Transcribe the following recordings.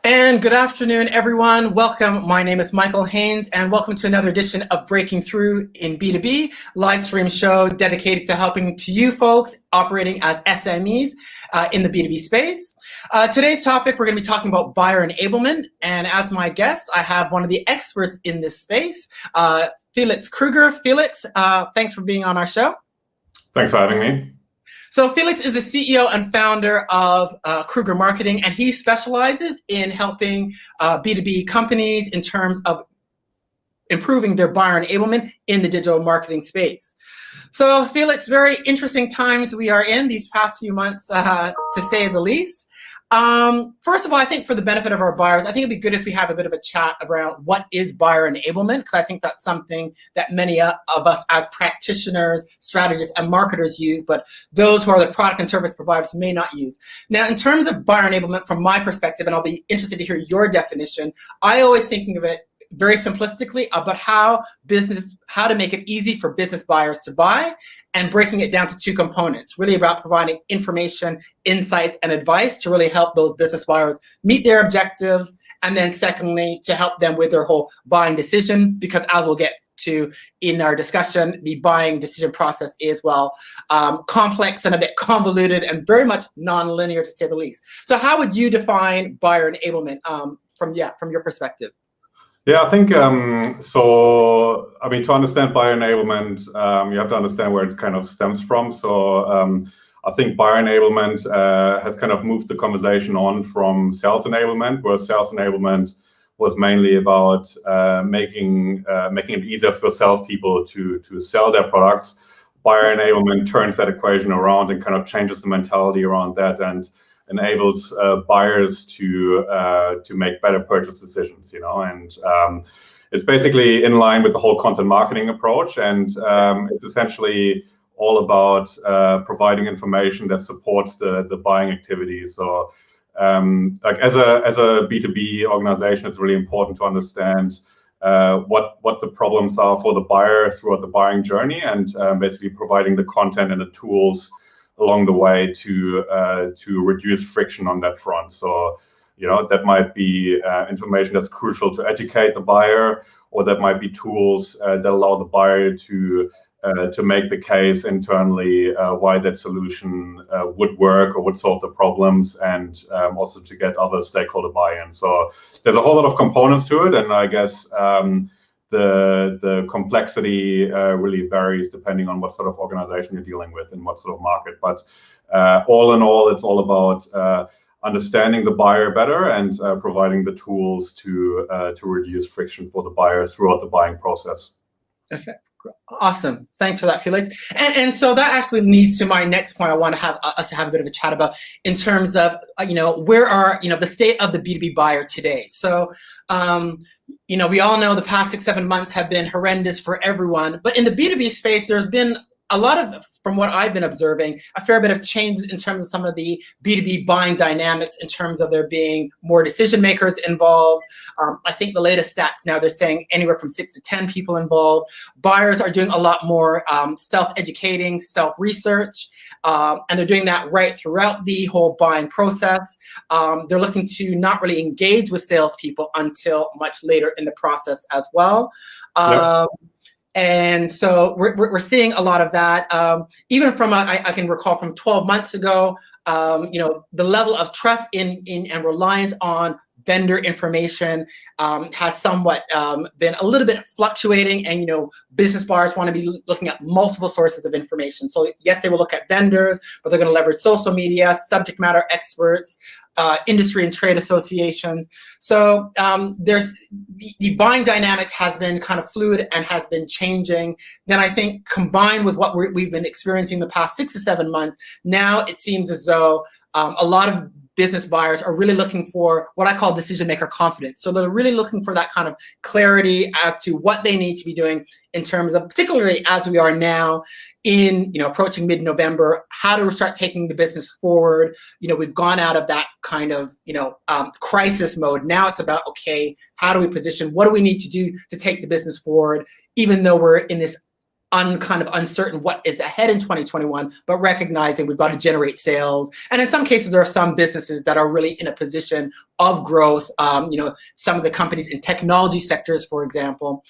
And good afternoon, everyone. Welcome. My name is Michael Haynes, and welcome to another edition of Breaking Thru in B2B, live stream show dedicated to helping to you folks operating as SMEs in the B2B space. Today's topic, we're going to be talking about buyer enablement. And as my guest, I have one of the experts in this space, Felix Krueger. Felix, thanks for being on our show. Thanks for having me. So Felix is the CEO and founder of Krueger Marketing, and he specializes in helping B2B companies in terms of improving their buyer enablement in the digital marketing space. So Felix, very interesting times we are in these past few months, to say the least. First of all, I think for the benefit of our buyers, I think it'd be good if we have a bit of a chat around what is buyer enablement, because I think that's something that many of us as practitioners, strategists, and marketers use, but those who are the product and service providers may not use. Now, in terms of buyer enablement, from my perspective, and I'll be interested to hear your definition, I always thinking of it very simplistically about how to make it easy for business buyers to buy, and breaking it down to two components, really about providing information, insights, and advice to really help those business buyers meet their objectives. And then secondly, to help them with their whole buying decision, because as we'll get to in our discussion, the buying decision process is, well, complex and a bit convoluted and very much non-linear, to say the least. So how would you define buyer enablement from your perspective? Yeah, I think, so, I mean, to understand buyer enablement, you have to understand where it kind of stems from. So I think buyer enablement has kind of moved the conversation on from sales enablement, where sales enablement was mainly about making it easier for salespeople to sell their products. Buyer enablement turns that equation around and kind of changes the mentality around that and enables buyers to make better purchase decisions, and it's basically in line with the whole content marketing approach, and it's essentially all about providing information that supports the buying activity. So like as a B2B organization, it's really important to understand what the problems are for the buyer throughout the buying journey, and basically providing the content and the tools along the way to reduce friction on that front. So, that might be information that's crucial to educate the buyer, or that might be tools that allow the buyer to make the case internally why that solution would work or would solve the problems, and also to get other stakeholder buy-in. So there's a whole lot of components to it, and I guess the complexity really varies depending on what sort of organization you're dealing with and what sort of market. But all in all, it's all about understanding the buyer better and providing the tools to reduce friction for the buyer throughout the buying process. Okay, awesome. Thanks for that, Felix. And so that actually leads to my next point I want to have us to have a bit of a chat about in terms of, where are, the state of the B2B buyer today. So, we all know the past 6-7 months have been horrendous for everyone, but in the B2B space, there's been a lot of, from what I've been observing, a fair bit of changes in terms of some of the B2B buying dynamics, in terms of there being more decision makers involved. I think the latest stats now, they're saying anywhere from 6 to 10 people involved. Buyers are doing a lot more self-educating, self-research, and they're doing that right throughout the whole buying process. They're looking to not really engage with salespeople until much later in the process as well. Yep. And so we're seeing a lot of that. Even from, I can recall from 12 months ago, the level of trust in and reliance on vendor information has somewhat been a little bit fluctuating, and business buyers want to be looking at multiple sources of information. So yes, they will look at vendors, but they're going to leverage social media, subject matter experts, industry and trade associations. So there's the buying dynamics has been kind of fluid and has been changing. Then I think combined with what we've been experiencing the past 6 to 7 months, now it seems as though a lot of business buyers are really looking for what I call decision maker confidence. So they're really looking for that kind of clarity as to what they need to be doing in terms of, particularly as we are now in, approaching mid-November, how to start taking the business forward. We've gone out of that kind of, crisis mode. Now it's about, okay, how do we position? What do we need to do to take the business forward, even though we're in this kind of uncertain what is ahead in 2021, but recognizing we've got to generate sales. And in some cases, there are some businesses that are really in a position of growth. Some of the companies in technology sectors, for example.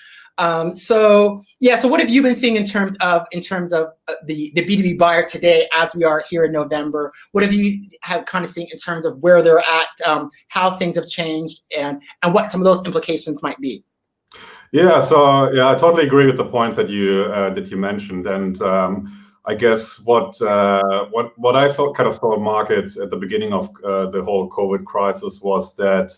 So what have you been seeing in terms of the B2B buyer today as we are here in November? What have you kind of seen in terms of where they're at, how things have changed, and what some of those implications might be? Yeah, so I totally agree with the points that you mentioned, and I guess what I saw in markets at the beginning of the whole COVID crisis was that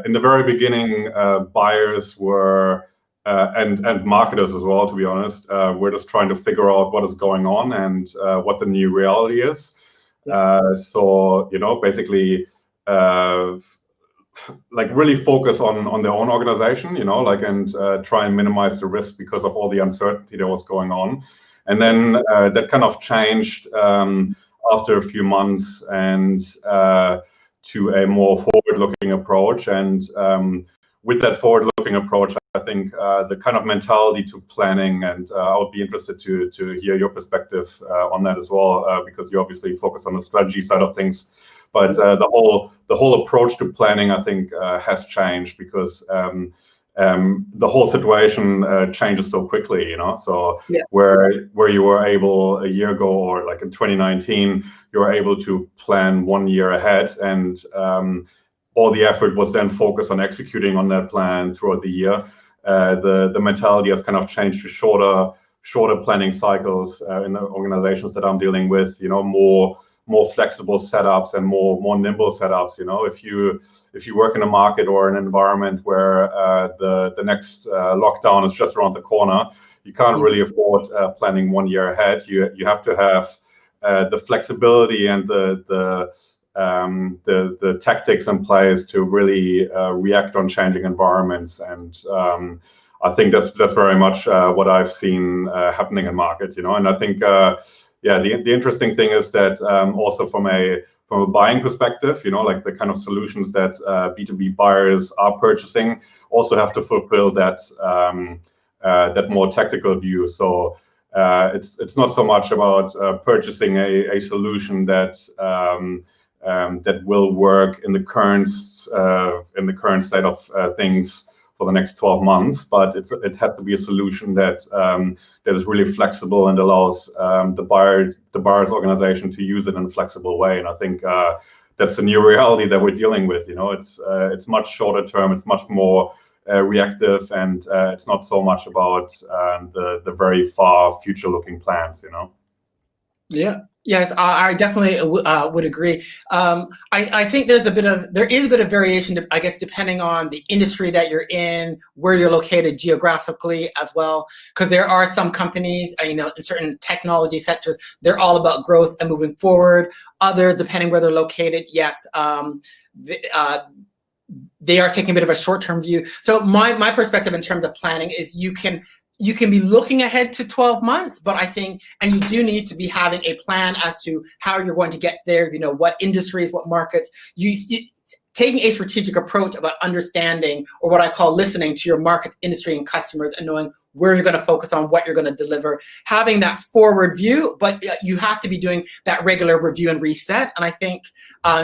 in the very beginning, buyers were and marketers as well, to be honest, we're just trying to figure out what is going on and what the new reality is. So basically. Like really focus on their own organization, and try and minimize the risk because of all the uncertainty that was going on. And then that kind of changed after a few months and to a more forward-looking approach. And with that forward-looking approach, I think the kind of mentality to planning, and I would be interested to hear your perspective on that as well, because you obviously focus on the strategy side of things. But the whole approach to planning, I think, has changed because the whole situation changes so quickly. So where you were able a year ago, or like in 2019, you were able to plan 1 year ahead, and all the effort was then focused on executing on that plan throughout the year. The mentality has kind of changed to shorter planning cycles in the organizations that I'm dealing with. More flexible setups and more nimble setups. If you work in a market or an environment where the next lockdown is just around the corner, you can't really afford planning 1 year ahead. You have to have the flexibility and the tactics in place to really react on changing environments. And I think that's very much what I've seen happening in market. And I think. The interesting thing is that also from a buying perspective, like the kind of solutions that B2B buyers are purchasing also have to fulfill that more tactical view. So it's not so much about purchasing a solution that will work in the current state of things for the next 12 months, but it has to be a solution that is really flexible and allows the buyer's organization to use it in a flexible way. And I think that's the new reality that we're dealing with. It's much shorter term, it's much more reactive, and it's not so much about the very far future-looking plans. Yeah. Yes, I definitely would agree. I think there is a bit of variation, I guess, depending on the industry that you're in, where you're located geographically as well. Because there are some companies, in certain technology sectors, they're all about growth and moving forward. Others, depending where they're located, yes, they are taking a bit of a short-term view. So my perspective in terms of planning is you can be looking ahead to 12 months, but I think, and you do need to be having a plan as to how you're going to get there, what industries, what markets. Taking a strategic approach about understanding, or what I call listening to your market, industry, and customers, and knowing where you're going to focus on, what you're going to deliver, having that forward view, but you have to be doing that regular review and reset. And I think,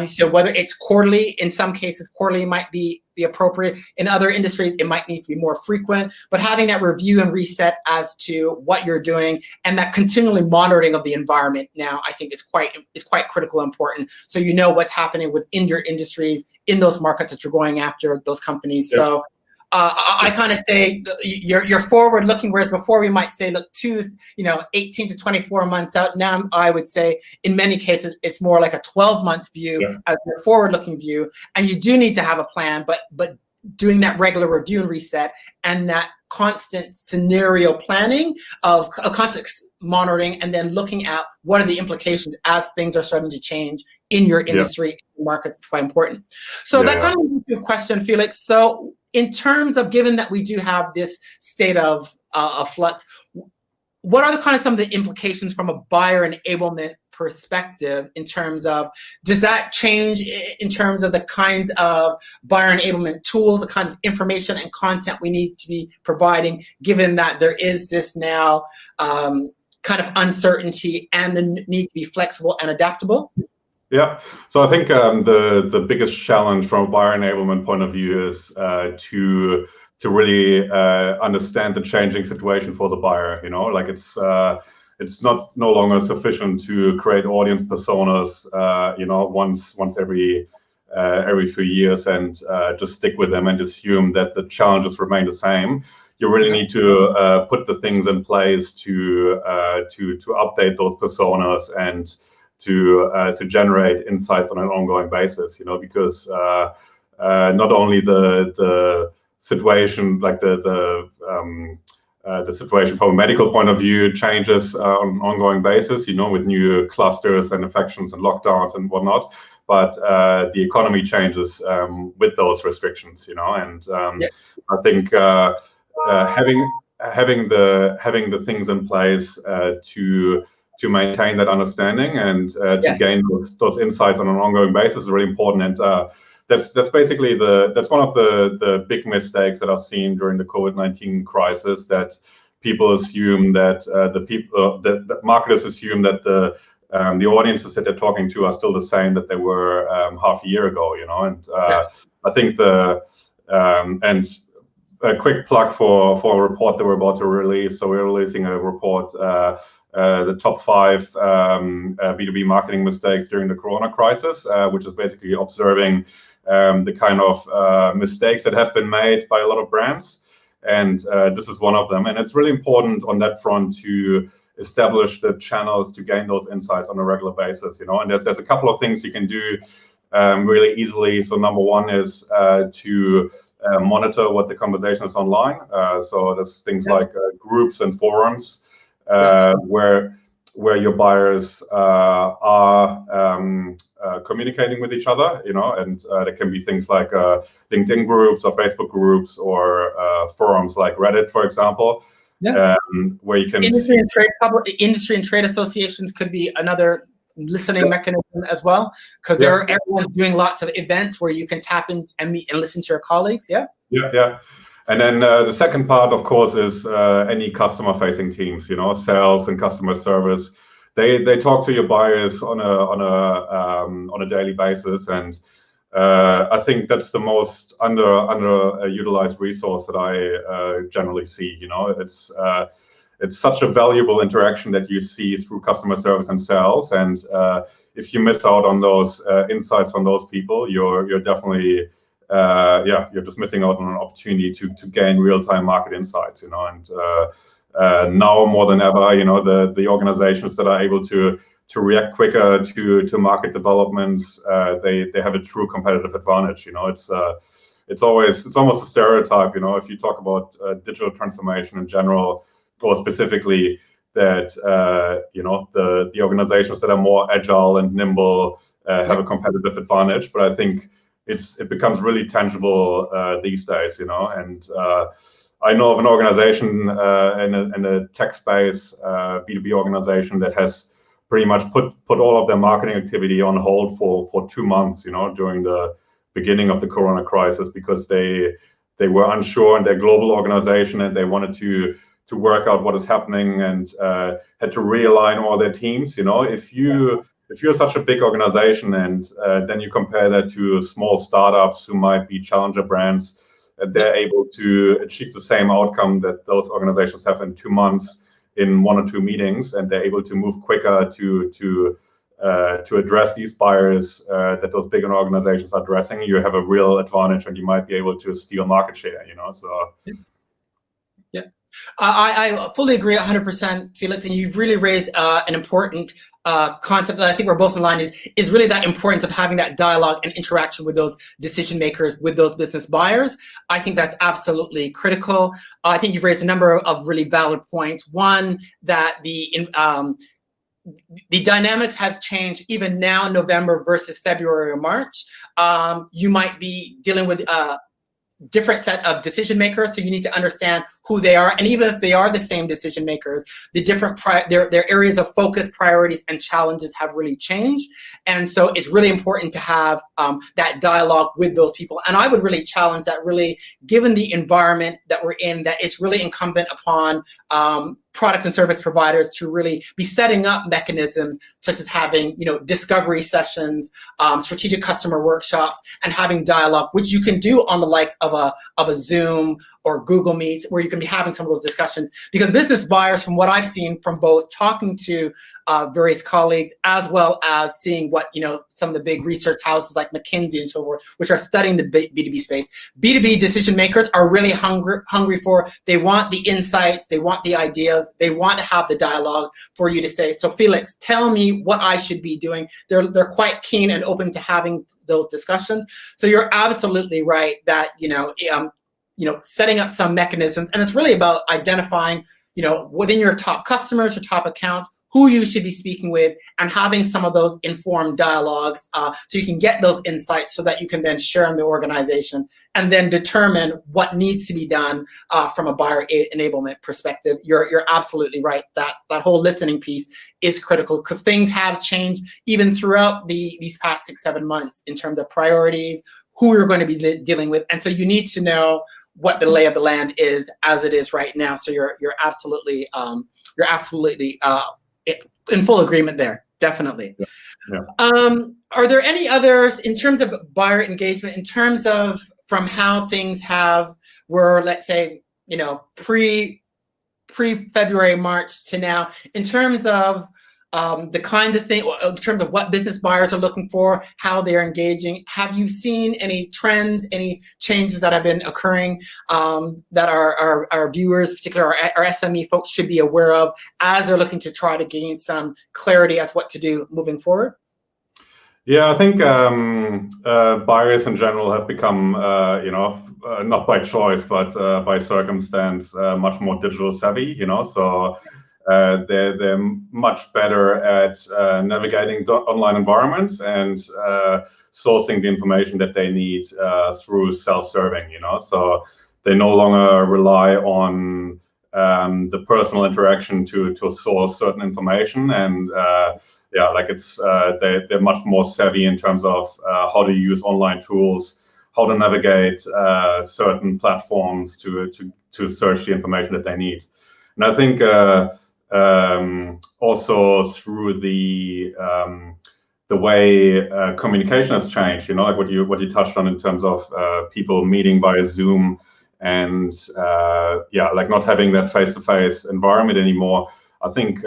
so whether it's quarterly, in some cases, quarterly might be appropriate. In other industries, it might need to be more frequent, but having that review and reset as to what you're doing and that continually monitoring of the environment now, I think is quite critical and important. So you know what's happening within your industries, in those markets that you're going after, those companies. Yep. So I kind of say you're forward looking, whereas before we might say, look, 18 to 24 months out. Now I would say in many cases, it's more like a 12-month view, as your forward looking view. And you do need to have a plan, but doing that regular review and reset and that constant scenario planning of a context monitoring, and then looking at what are the implications as things are starting to change in your industry, markets, is quite important. So that kind of leads to a question, Felix. So in terms of, given that we do have this state of flux, what are some of the implications from a buyer enablement perspective in terms of, does that change in terms of the kinds of buyer enablement tools, the kinds of information and content we need to be providing, given that there is this now kind of uncertainty and the need to be flexible and adaptable? Yeah, so I think the biggest challenge from a buyer enablement point of view is to really understand the changing situation for the buyer. You know, like it's no longer sufficient to create audience personas, you know, once every few years and just stick with them and assume that the challenges remain the same. You really need to put the things in place to update those personas and to generate insights on an ongoing basis. You know, because not only the situation, like the situation from a medical point of view changes on an ongoing basis, you know, with new clusters and infections and lockdowns and whatnot, but the economy changes with those restrictions, you know, and I think having the things in place to maintain that understanding and to gain those insights on an ongoing basis is really important. And that's basically that's one of the big mistakes that I've seen during the COVID-19 crisis, that people assume that the marketers assume that the audiences that they're talking to are still the same that they were half a year ago, you know. And I think and a quick plug for a report that we're about to release. So we're releasing a report, the top 5 B2B marketing mistakes during the Corona crisis, which is basically observing the kind of mistakes that have been made by a lot of brands. And this is one of them. And it's really important on that front to establish the channels to gain those insights on a regular basis, you know. And there's a couple of things you can do really easily. So number one is to monitor what the conversation is online. So there's things like groups and forums where your buyers are communicating with each other, you know, and there can be things like LinkedIn groups or Facebook groups or forums like Reddit, for example, where you can industry and trade associations could be another listening mechanism as well, because everyone's doing lots of events where you can tap in and meet and listen to your colleagues. And then the second part, of course, is any customer-facing teams. You know, sales and customer service. They talk to your buyers on a daily basis, and I think that's the most underutilized resource that I generally see. You know, it's such a valuable interaction that you see through customer service and sales, and if you miss out on those insights from those people, you're definitely you're just missing out on an opportunity to gain real-time market insights, you know. And now more than ever, you know, the organizations that are able to react quicker to market developments, they have a true competitive advantage. You know, it's almost a stereotype, you know, if you talk about digital transformation in general, or specifically that you know, the organizations that are more agile and nimble have a competitive advantage. But I think it becomes really tangible these days, you know. And I know of an organization in a tech space, B2B organization, that has pretty much put all of their marketing activity on hold for 2 months, you know, during the beginning of the Corona crisis, because they were unsure in their global organization and they wanted to work out what is happening, and had to realign all their teams. You know, if you're such a big organization and then you compare that to small startups who might be challenger brands, they're able to achieve the same outcome that those organizations have in 2 months in 1 or 2 meetings, and they're able to move quicker to address these buyers that those bigger organizations are addressing. You have a real advantage, and you might be able to steal market share, you know. So I fully agree 100%, Felix, and you've really raised an important concept that I think we're both in line is really that importance of having that dialogue and interaction with those decision makers, with those business buyers. I think that's absolutely critical. I think you've raised a number of really valid points. One, that the dynamics has changed even now, November versus February or March. You might be dealing with different set of decision makers, so you need to understand who they are, and even if they are the same decision makers, the different their areas of focus, priorities, and challenges have really changed. And so it's really important to have that dialogue with those people. And I would really challenge that, really, given the environment that we're in, that it's really incumbent upon products and service providers to really be setting up mechanisms such as having, discovery sessions, strategic customer workshops, and having dialogue, which you can do on the likes of a Zoom or Google Meets, where you can be having some of those discussions. Because business buyers, from what I've seen from both talking to various colleagues, as well as seeing what, some of the big research houses like McKinsey and so forth, which are studying the B2B space, B2B decision makers are really hungry for, they want the insights, they want the ideas, they want to have the dialogue for you to say, so Felix, tell me what I should be doing. They're quite keen and open to having those discussions. So you're absolutely right that, setting up some mechanisms, and it's really about identifying, within your top customers, your top accounts, who you should be speaking with, and having some of those informed dialogues so you can get those insights so that you can then share in the organization and then determine what needs to be done from a buyer enablement perspective. You're absolutely right. That whole listening piece is critical, because things have changed even throughout these past 6-7 months in terms of priorities, who you're going to be dealing with. And so you need to know what the lay of the land is as it is right now. So you're absolutely in full agreement there, definitely. Yeah. Are there any others in terms of buyer engagement, in terms of from how things were, let's say, pre-February, March to now, in terms of the kinds of things, in terms of what business buyers are looking for, how they're engaging? Have you seen any trends, any changes that have been occurring that our viewers, particularly our SME folks, should be aware of as they're looking to try to gain some clarity as what to do moving forward? Yeah, I think buyers in general have become, not by choice, but by circumstance, much more digital savvy, so they're much better at navigating online environments and sourcing the information that they need through self-serving, so they no longer rely on the personal interaction to source certain information. And they're much more savvy in terms of how to use online tools, how to navigate certain platforms to search the information that they need. And I think also through the way communication has changed, like what you touched on in terms of people meeting via Zoom and not having that face-to-face environment anymore. I think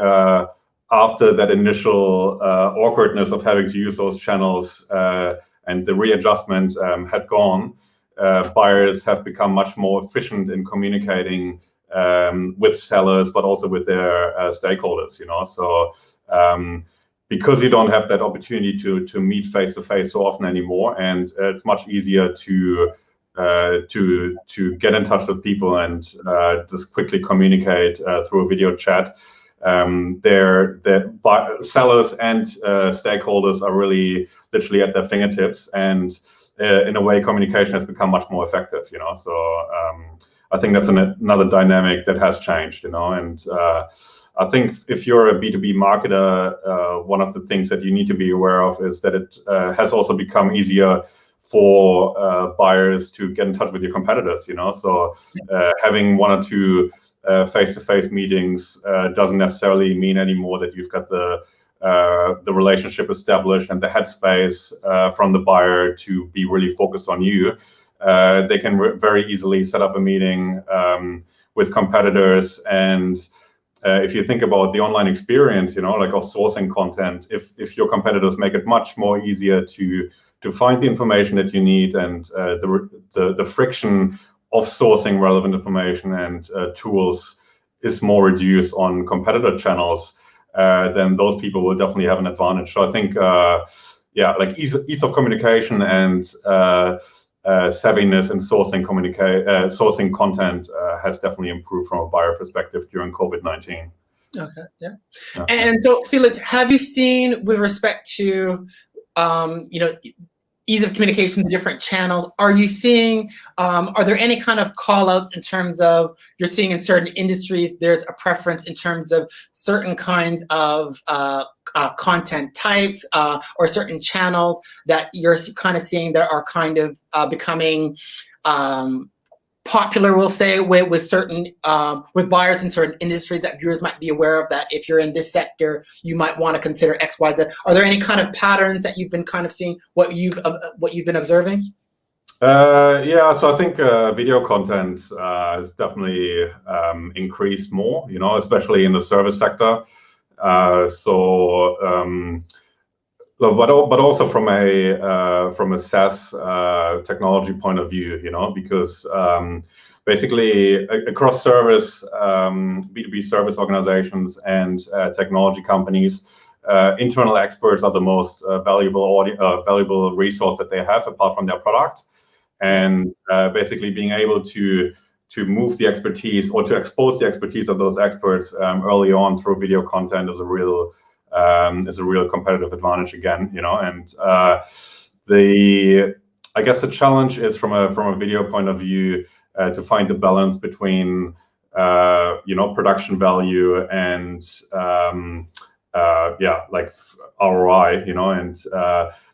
after that initial awkwardness of having to use those channels and the readjustment had gone, buyers have become much more efficient in communicating with sellers, but also with their stakeholders, so because you don't have that opportunity to meet face to face so often anymore, and it's much easier to get in touch with people and just quickly communicate through a video chat. Their sellers and stakeholders are really literally at their fingertips, and in a way communication has become much more effective, so I think that's another dynamic that has changed, and I think if you're a B2B marketer, one of the things that you need to be aware of is that it has also become easier for buyers to get in touch with your competitors, so having one or two face-to-face meetings doesn't necessarily mean anymore that you've got the relationship established and the headspace from the buyer to be really focused on you. They can very easily set up a meeting with competitors, and if you think about the online experience, like of sourcing content, if your competitors make it much more easier to find the information that you need, and the friction of sourcing relevant information and tools is more reduced on competitor channels, then those people will definitely have an advantage. So I think, ease of communication and savviness in sourcing content has definitely improved from a buyer perspective during COVID-19. Okay, yeah. And so, Felix, have you seen, with respect to, ease of communication, the different channels. Are you seeing, are there any kind of call outs in terms of, you're seeing in certain industries, there's a preference in terms of certain kinds of content types or certain channels that you're kind of seeing that are kind of becoming popular, we'll say, with certain with buyers in certain industries that viewers might be aware of, that if you're in this sector, you might want to consider X, Y, Z. Are there any kind of patterns that you've been kind of seeing, what you've been observing? Yeah, so I think video content has definitely increased more, you know, especially in the service sector. But also from a SaaS technology point of view, you know, because basically across service, B2B service organizations and technology companies, internal experts are the most valuable resource that they have apart from their product. And basically being able to move the expertise or to expose the expertise of those experts early on through video content is a real competitive advantage again, you know. And I guess the challenge is from a video point of view to find the balance between you know, production value and yeah, like ROI, you know, and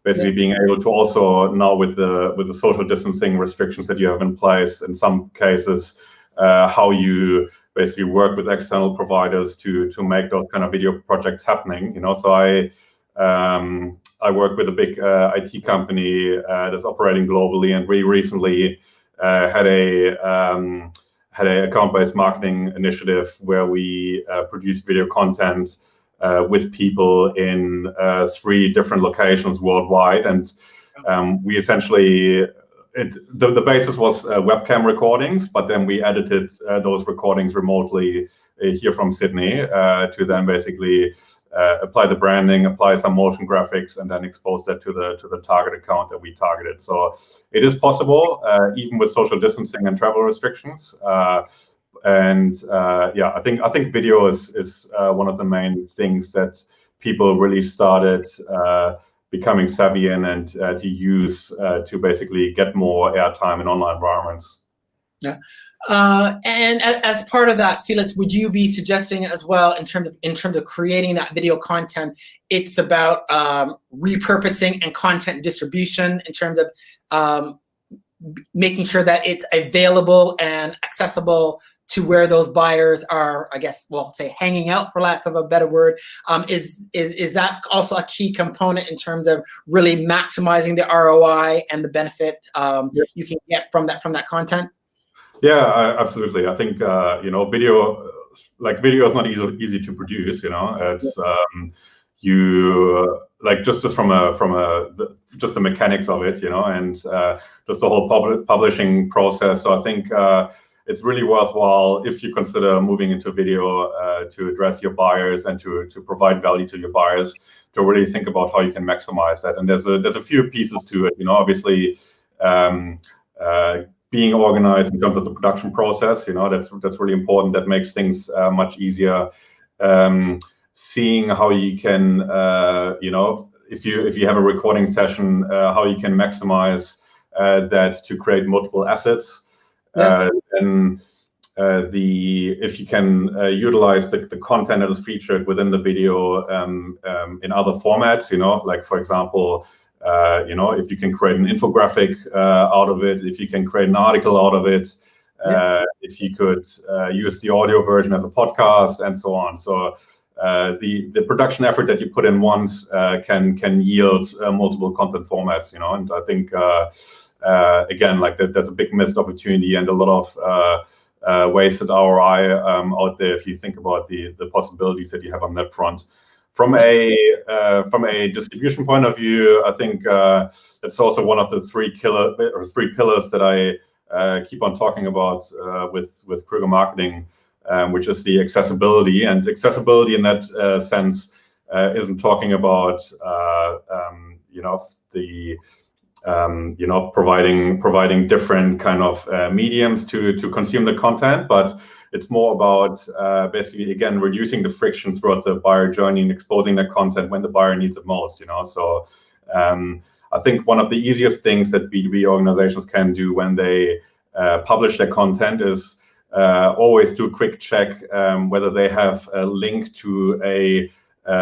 basically being able to also now with the social distancing restrictions that you have in place in some cases, how you basically work with external providers to make those kind of video projects happening, you know. So I work with a big IT company that's operating globally, and we recently had a account-based marketing initiative where we produced video content with people in 3 different locations worldwide, and we essentially the basis was webcam recordings, but then we edited those recordings remotely here from Sydney to then basically apply the branding, apply some motion graphics, and then expose that to the target account that we targeted. So it is possible even with social distancing and travel restrictions. Yeah, I think video is one of the main things that people really started becoming savvy in and to use to basically get more airtime in online environments. Yeah. And as part of that, Felix, would you be suggesting as well, in terms of creating that video content, it's about repurposing and content distribution in terms of making sure that it's available and accessible to where those buyers are, I guess, well, say hanging out, for lack of a better word. Is that also a key component in terms of really maximizing the ROI and the benefit you can get from that content? Yeah, absolutely. I think you know, video is not easy to produce. You know, it's you like just from the mechanics of it. You know, and just the whole publishing process. So I think it's really worthwhile if you consider moving into video to address your buyers and to provide value to your buyers, to really think about how you can maximize that. And there's a few pieces to it. You know, obviously. Being organized in terms of the production process, you know, that's really important. That makes things much easier. Seeing how you can, you know, if you have a recording session, how you can maximize that to create multiple assets. Yeah. And if you can utilize the content that is featured within the video in other formats, you know, like for example. You know, if you can create an infographic out of it, if you can create an article out of it, if you could use the audio version as a podcast, and so on. So the production effort that you put in once can yield multiple content formats. You know, and I think again, like there's a big missed opportunity and a lot of wasted ROI out there if you think about the possibilities that you have on that front. From a distribution point of view, I think it's also one of the 3 pillars that I keep on talking about with Krueger Marketing, which is the accessibility. And accessibility in that sense isn't talking about you know, the you know, providing different kind of mediums to consume the content, but it's more about basically, again, reducing the friction throughout the buyer journey and exposing the content when the buyer needs it most, you know. So I I think one of the easiest things that B2B organizations can do when they publish their content is always do a quick check whether they have a link to a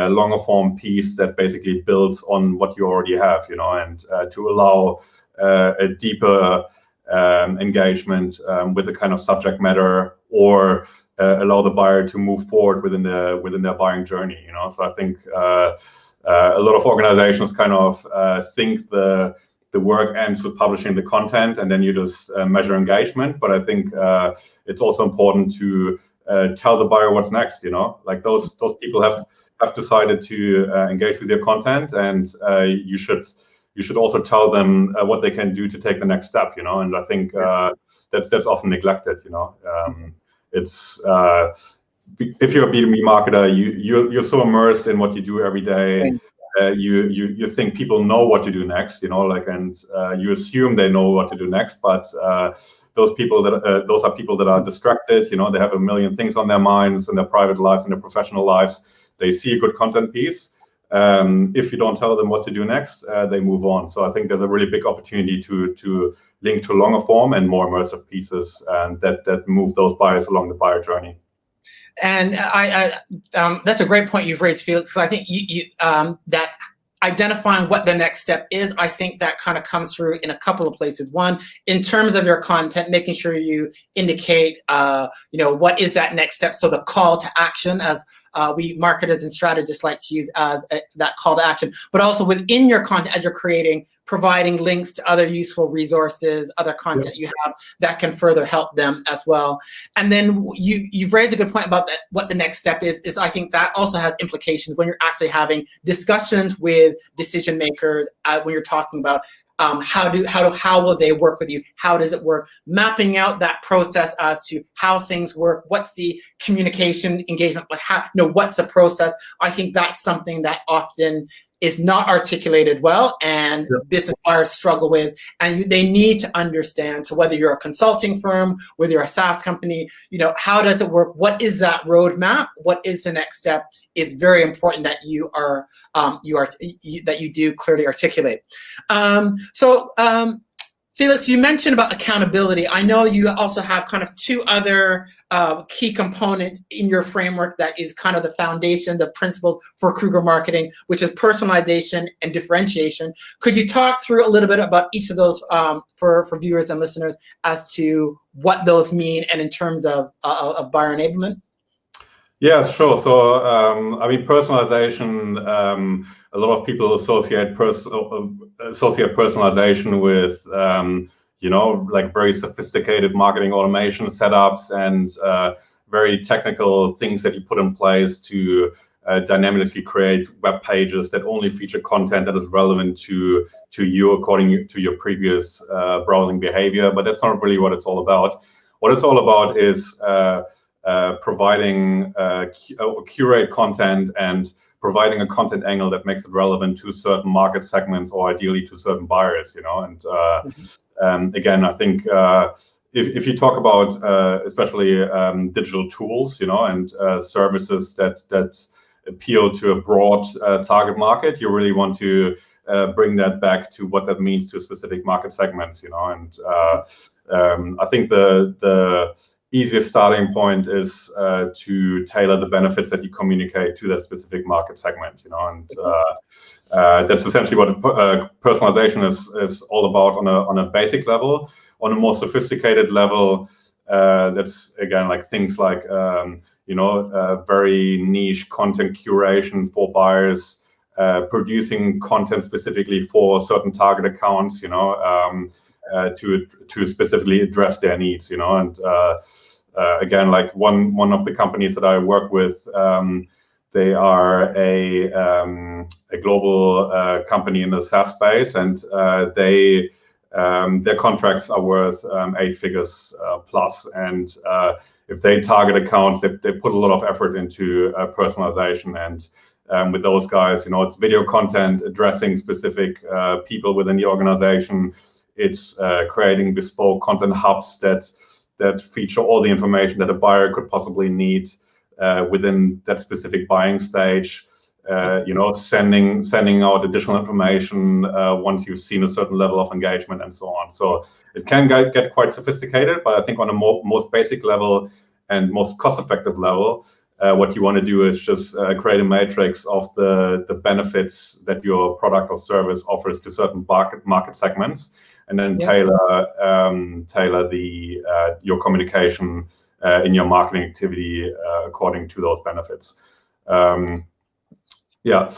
longer form piece that basically builds on what you already have, and to allow a deeper engagement with the kind of subject matter, or allow the buyer to move forward within their buying journey. So I think a lot of organizations kind of think the work ends with publishing the content and then you just measure engagement. But I think it's also important to tell the buyer what's next. Like those people have decided to engage with your content, and you should also tell them what they can do to take the next step. And I think that's often neglected. It's if you're a B2B marketer, you're so immersed in what you do every day. You think people know what to do next, and you assume they know what to do next, but those are people that are distracted. They have a million things on their minds in their private lives and their professional lives. They see a good content piece. If you don't tell them what to do next, they move on. So I think there's a really big opportunity to link to longer form and more immersive pieces, and that move those buyers along the buyer journey. And that's a great point you've raised, Felix. So I think that identifying what the next step is, I think that kind of comes through in a couple of places. One, in terms of your content, making sure you indicate, what is that next step. So the call to action, as we marketers and strategists like to use as that call to action, but also within your content as you're creating, providing links to other useful resources, other content you have that can further help them as well. And then you've raised a good point about that, what the next step is I think that also has implications when you're actually having discussions with decision makers, when you're talking about how will they work with you? How does it work? Mapping out that process as to how things work. What's the communication engagement? Like what's the process? I think that's something that often is not articulated well, and business buyers struggle with, and they need to understand. So whether you're a consulting firm, whether you're a SaaS company, how does it work? What is that roadmap? What is the next step? Is very important that that you do clearly articulate. Felix, you mentioned about accountability. I know you also have kind of two other key components in your framework that is kind of the foundation, the principles for Krueger Marketing, which is personalization and differentiation. Could you talk through a little bit about each of those for viewers and listeners as to what those mean and in terms of buyer enablement? Yeah, sure. So, personalization, a lot of people associate personalization with, like very sophisticated marketing automation setups and very technical things that you put in place to dynamically create web pages that only feature content that is relevant to you according to your previous browsing behavior. But that's not really what it's all about. What it's all about is providing curate content and providing a content angle that makes it relevant to certain market segments or ideally to certain buyers, And again, I think if you talk about especially digital tools, and services that appeal to a broad target market, you really want to bring that back to what that means to specific market segments, And I think the easiest starting point is to tailor the benefits that you communicate to that specific market segment, And that's essentially what personalization is all about on a basic level. On a more sophisticated level, that's again like things like very niche content curation for buyers, producing content specifically for certain target accounts, to specifically address their needs, And again, like one of the companies that I work with, they are a global company in the SaaS space, and their contracts are worth 8 figures plus. And if they target accounts, they put a lot of effort into personalization. And with those guys, it's video content addressing specific people within the organization. It's creating bespoke content hubs that feature all the information that a buyer could possibly need within that specific buying stage. sending out additional information once you've seen a certain level of engagement and so on. So it can get quite sophisticated, but I think on a most basic level and most cost-effective level, what you want to do is just create a matrix of the benefits that your product or service offers to certain market segments, and then tailor your communication in your marketing activity according to those benefits. So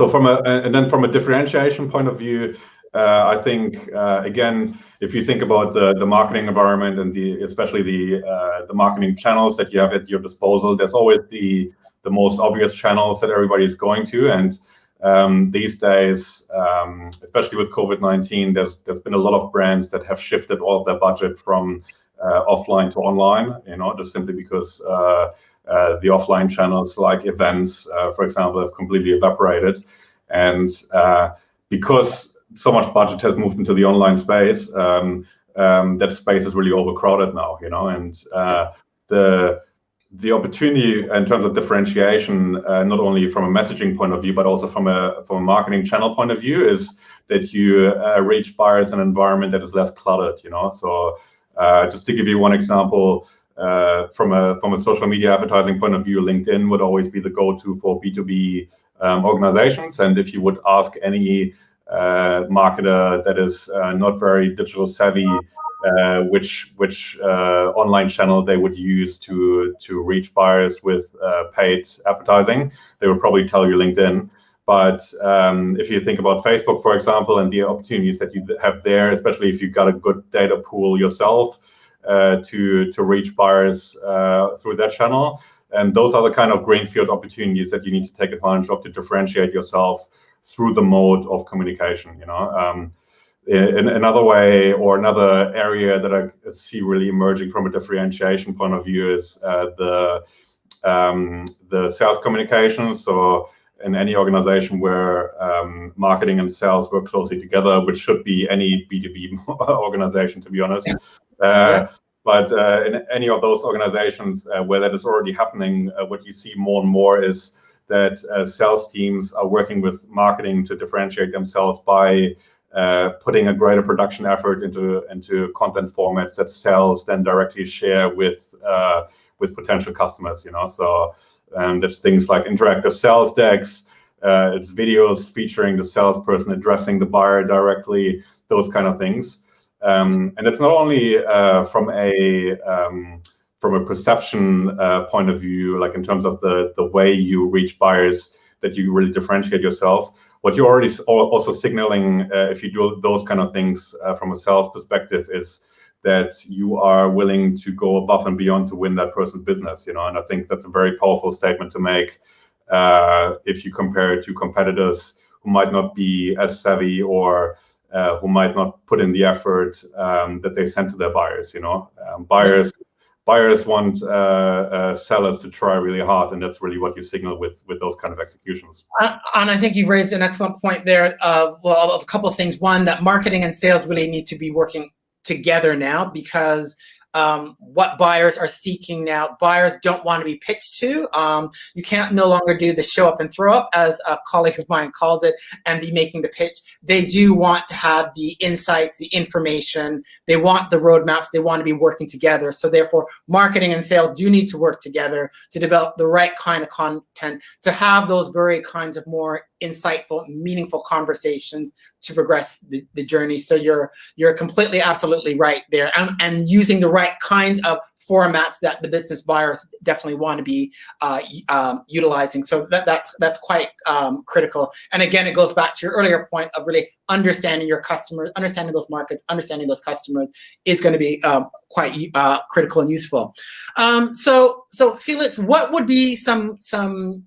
from a differentiation point of view, I think again, if you think about the marketing environment and especially the marketing channels that you have at your disposal, there's always the most obvious channels that everybody's going to, and these days, especially with COVID-19, there's been a lot of brands that have shifted all of their budget from offline to online, just simply because the offline channels like events, for example, have completely evaporated, and because so much budget has moved into the online space, that space is really overcrowded now, and the opportunity in terms of differentiation, not only from a messaging point of view, but also from a marketing channel point of view, is that you reach buyers in an environment that is less cluttered, So just to give you one example, from a social media advertising point of view, LinkedIn would always be the go-to for B2B organizations. And if you would ask any marketer that is not very digital savvy, which online channel they would use to reach buyers with paid advertising, they would probably tell you LinkedIn. But if you think about Facebook, for example, and the opportunities that you have there, especially if you've got a good data pool yourself to reach buyers through that channel, and those are the kind of greenfield opportunities that you need to take advantage of to differentiate yourself through the mode of communication. In another way, or another area that I see really emerging from a differentiation point of view is the sales communication. So in any organization where marketing and sales work closely together, which should be any B2B organization, to be honest. But in any of those organizations where that is already happening, what you see more and more is that sales teams are working with marketing to differentiate themselves by putting a greater production effort into content formats that sales then directly share with potential customers. So there's things like interactive sales decks, it's videos featuring the salesperson addressing the buyer directly, those kind of things. And it's not only from a perception point of view, like in terms of the way you reach buyers, that you really differentiate yourself. What you're already also signaling, if you do those kind of things from a sales perspective, is that you are willing to go above and beyond to win that person's business. And I think that's a very powerful statement to make if you compare it to competitors who might not be as savvy or who might not put in the effort that they send to their buyers. Buyers want sellers to try really hard, and that's really what you signal with those kind of executions. And I think you've raised an excellent point there of a couple of things. One, that marketing and sales really need to be working together now, because what buyers are seeking now, buyers don't want to be pitched to. You can't no longer do the show up and throw up, as a colleague of mine calls it, and be making the pitch. They do want to have the insights, the information. They want the roadmaps. They want to be working together. So therefore, marketing and sales do need to work together to develop the right kind of content, to have those very kinds of more insightful, meaningful conversations to progress the journey. So you're completely, absolutely right there, and using the right kinds of formats that the business buyers definitely want to be utilizing. So that's quite critical. And again, it goes back to your earlier point of really understanding your customers, understanding those markets, understanding those customers is going to be quite critical and useful. So Felix, what would be some 2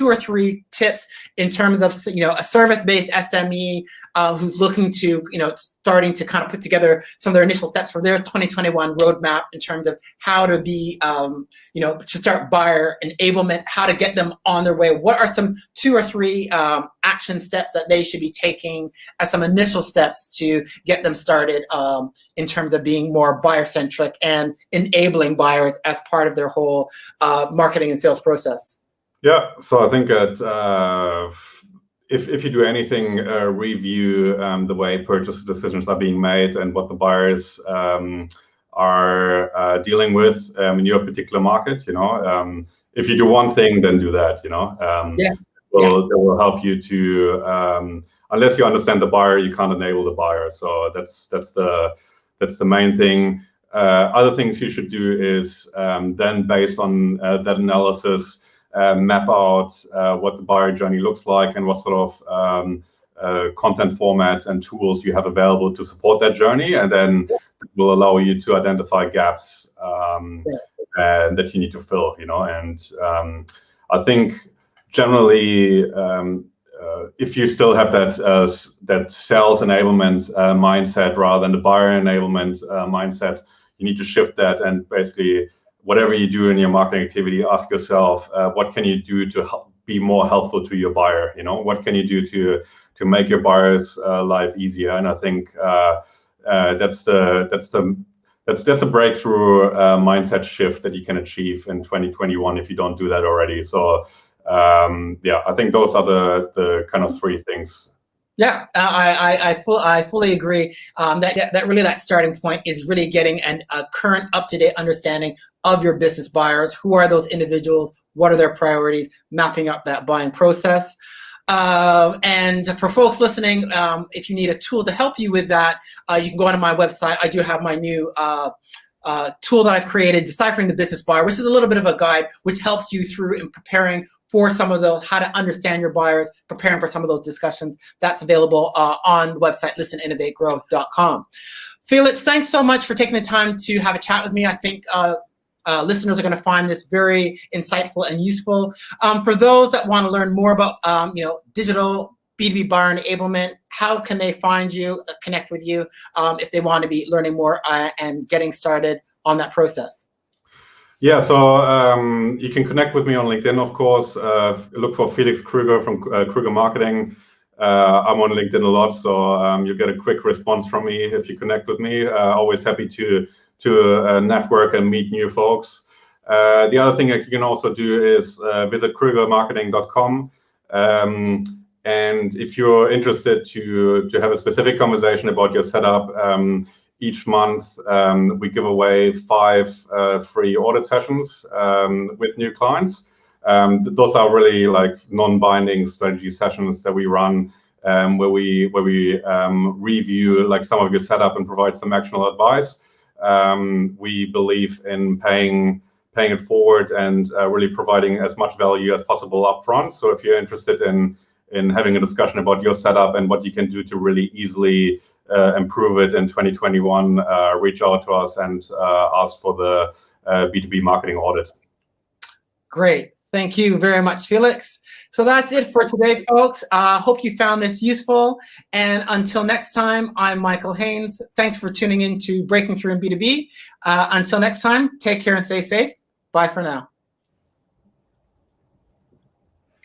or 3 tips in terms of a service-based SME who's looking to starting to kind of put together some of their initial steps for their 2021 roadmap in terms of how to be to start buyer enablement, how to get them on their way? What are some 2 or 3 action steps that they should be taking as some initial steps to get them started in terms of being more buyer-centric and enabling buyers as part of their whole marketing and sales process? Yeah, so I think if you do anything, review the way purchase decisions are being made and what the buyers are dealing with in your particular market. If you do one thing, then do that. It will help you to. Unless you understand the buyer, you can't enable the buyer. So that's the main thing. Other things you should do is then, based on that analysis, map out what the buyer journey looks like and what sort of content formats and tools you have available to support that journey, and then it will allow you to identify gaps that you need to fill. And I think generally, if you still have that sales enablement mindset rather than the buyer enablement mindset, you need to shift that, and basically whatever you do in your marketing activity, ask yourself, what can you do to be more helpful to your buyer? What can you do to make your buyer's life easier? And I think that's a breakthrough mindset shift that you can achieve in 2021 if you don't do that already. So I think those are the kind of three things. Yeah, I fully agree. That really, that starting point is really getting a current, up-to-date understanding of your business buyers. Who are those individuals? What are their priorities? Mapping up that buying process. And for folks listening, if you need a tool to help you with that, you can go onto my website. I do have my new tool that I've created, Deciphering the Business Buyer, which is a little bit of a guide which helps you through in preparing for some of those, how to understand your buyers, preparing for some of those discussions. That's available on the website, listeninnovategrow.com. Felix, thanks so much for taking the time to have a chat with me. I think listeners are going to find this very insightful and useful. For those that want to learn more about digital B2B buyer enablement, how can they find you, connect with you if they want to be learning more and getting started on that process? Yeah, so you can connect with me on LinkedIn, of course. Look for Felix Krueger from Krueger Marketing. I'm on LinkedIn a lot, so you'll get a quick response from me if you connect with me. Always happy to network and meet new folks. The other thing that you can also do is visit KruegerMarketing.com. And if you're interested to have a specific conversation about your setup, each month we give away 5 free audit sessions with new clients. Those are really like non-binding strategy sessions that we run, where we review like some of your setup and provide some actionable advice. We believe in paying it forward and really providing as much value as possible upfront. So if you're interested in having a discussion about your setup and what you can do to really easily improve it in 2021, reach out to us and ask for the B2B marketing audit. Great. Thank you very much, Felix. So that's it for today, folks. Hope you found this useful. And until next time, I'm Michael Haynes. Thanks for tuning in to Breaking Thru in B2B. Until next time, take care and stay safe. Bye for now.